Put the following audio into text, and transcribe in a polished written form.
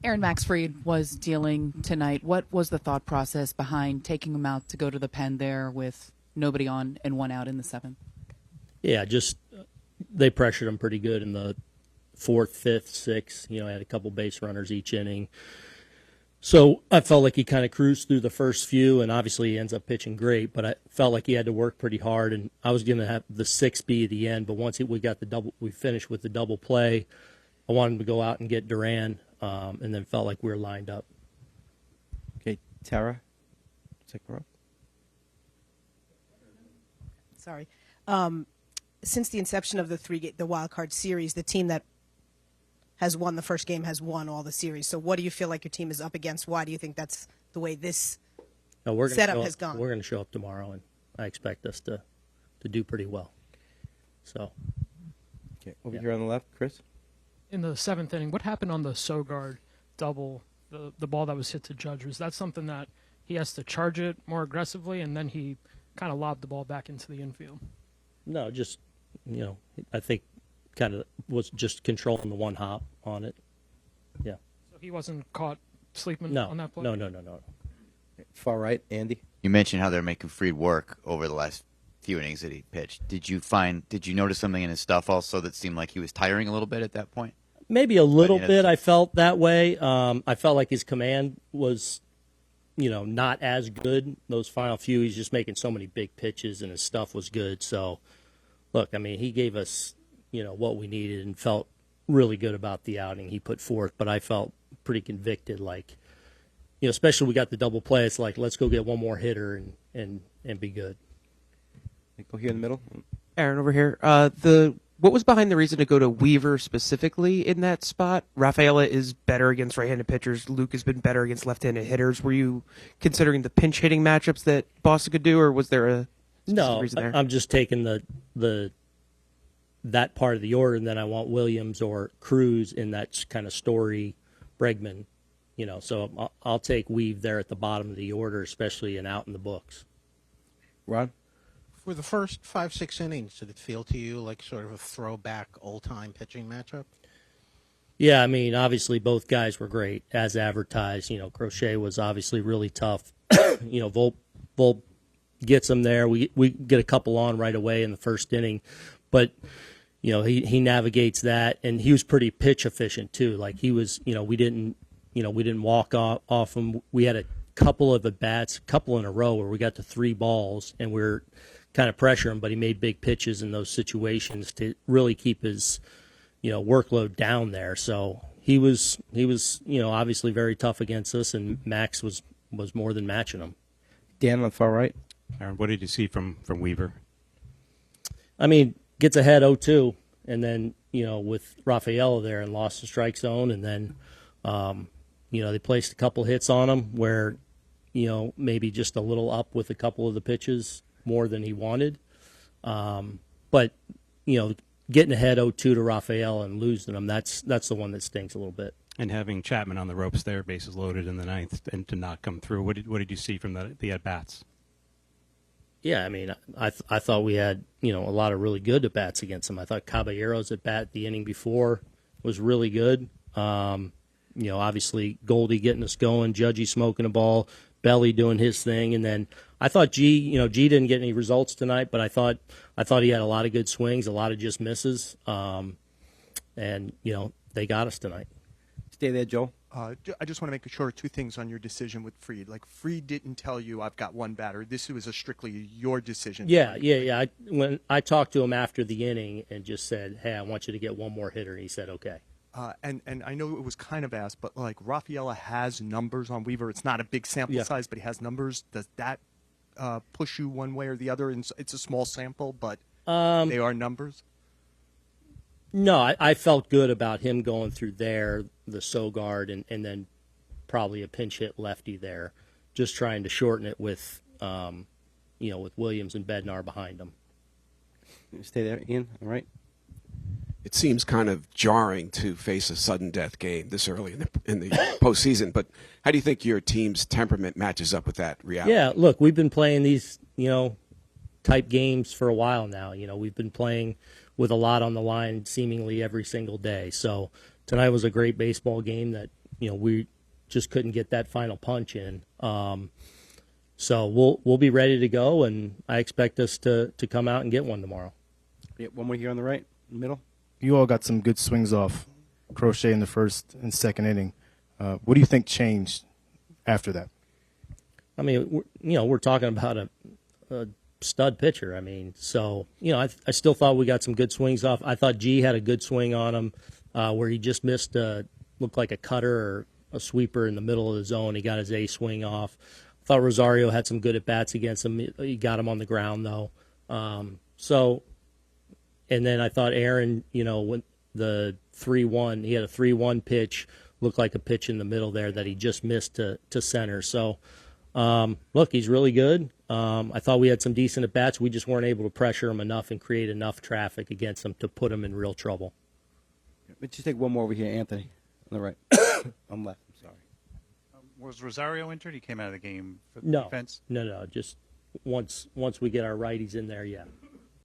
Aaron Max Fried was dealing tonight. What was the thought process behind taking him out to go to the pen there with nobody on and one out in the seventh? Yeah, just they pressured him pretty good in the fourth, fifth, sixth. Had a couple base runners each inning. So I felt like he kind of cruised through the first few, and obviously he ends up pitching great, but I felt like he had to work pretty hard, and I was going to have the 6 be at the end, but once we finished with the double play, I wanted him to go out and get Duran, and then felt like we were lined up. Okay, Tara, take her up. Sorry. Since the inception of the wild card series, the team that has won the first game has won all the series. So what do you feel like your team is up against? Why do you think that's the way this setup has gone? We're going to show up tomorrow, and I expect us to do pretty well. So, okay, over here on the left, Chris. In the seventh inning, what happened on the Sogard double, the ball that was hit to Judge? Was that something that he has to charge it more aggressively, and then he kind of lobbed the ball back into the infield? No, just, I think kind of was just controlling the one hop on it. Yeah. So he wasn't caught sleeping on that play? No. Far right, Andy. You mentioned how they're making Fried work over the last few innings that he pitched. Did you notice something in his stuff also that seemed like he was tiring a little bit at that point? Maybe a little bit. I felt that way. I felt like his command was, not as good. Those final few, he's just making so many big pitches, and his stuff was good. So, look, he gave us, what we needed and felt really good about the outing he put forth. But I felt pretty convicted, like, especially we got the double play. It's like, let's go get one more hitter and be good. Go here in the middle. Aaron, over here. What was behind the reason to go to Weaver specifically in that spot? Rafaela is better against right-handed pitchers. Luke has been better against left-handed hitters. Were you considering the pinch-hitting matchups that Boston could do, or was there a reason there? I'm just taking that part of the order, and then I want Williams or Cruz in that kind of Story, Bregman. So I'll take Weave there at the bottom of the order, especially and out in the books. Ron? For the first 5-6 innings, did it feel to you like sort of a throwback old-time pitching matchup? Yeah, obviously both guys were great, as advertised. Crochet was obviously really tough. Volpe gets him there. We get a couple on right away in the first inning. But, he navigates that, and he was pretty pitch efficient too. Like he was, we didn't walk off him. We had a couple of at-bats, a couple in a row where we got to 3 balls, and we're kind of pressure him, but he made big pitches in those situations to really keep his, workload down there. So he was, obviously very tough against us, and Max was more than matching him. Dan on the far right. Aaron, what did you see from Weaver? Gets ahead 0-2, and then, with Rafaela there and lost the strike zone, and then, they placed a couple hits on him where, maybe just a little up with a couple of the pitches more than he wanted. But, getting ahead 0-2 to Rafael and losing him, that's the one that stinks a little bit. And having Chapman on the ropes there, bases loaded in the ninth, and to not come through, what did you see from the at-bats? Yeah, I thought we had, a lot of really good at-bats against him. I thought Caballero's at-bat the inning before was really good. Obviously Goldie getting us going, Judgy smoking a ball, Belly doing his thing, and then I thought G didn't get any results tonight, but I thought he had a lot of good swings, a lot of just misses, and they got us tonight. Stay there, Joel. I just want to make sure 2 things on your decision with Fried. Like, Fried didn't tell you I've got one batter. This was strictly your decision. Yeah. When I talked to him after the inning and just said, hey, I want you to get one more hitter, and he said, okay. And I know it was kind of asked, but like Rafaela has numbers on Weaver. It's not a big sample size, but he has numbers. Does that push you one way or the other? And it's a small sample, but they are numbers. No, I felt good about him going through there, the Sogard, and then probably a pinch hit lefty there, just trying to shorten it with, with Williams and Bednar behind him. Stay there, Ian. All right. It seems kind of jarring to face a sudden death game this early in the postseason, but how do you think your team's temperament matches up with that reality? Yeah, look, we've been playing these, type games for a while now. We've been playing with a lot on the line seemingly every single day. So tonight was a great baseball game that, we just couldn't get that final punch in. So we'll be ready to go, and I expect us to come out and get one tomorrow. Yeah, one more here on the right, middle. You all got some good swings off Crochet in the first and second inning. What do you think changed after that? I mean, we're talking about a stud pitcher. I mean, so, I still thought we got some good swings off. I thought G had a good swing on him where he just missed looked like a cutter or a sweeper in the middle of the zone. He got his A swing off. I thought Rosario had some good at-bats against him. He got him on the ground, though. And then I thought Aaron, when the 3-1, he had a 3-1 pitch, looked like a pitch in the middle there that he just missed to center. So, look, he's really good. I thought we had some decent at-bats. We just weren't able to pressure him enough and create enough traffic against him to put him in real trouble. Let's just take one more over here, Anthony, on the right. On left, I'm sorry. Was Rosario injured? He came out of the game for No. defense? No, just once we get our righties in there, yeah.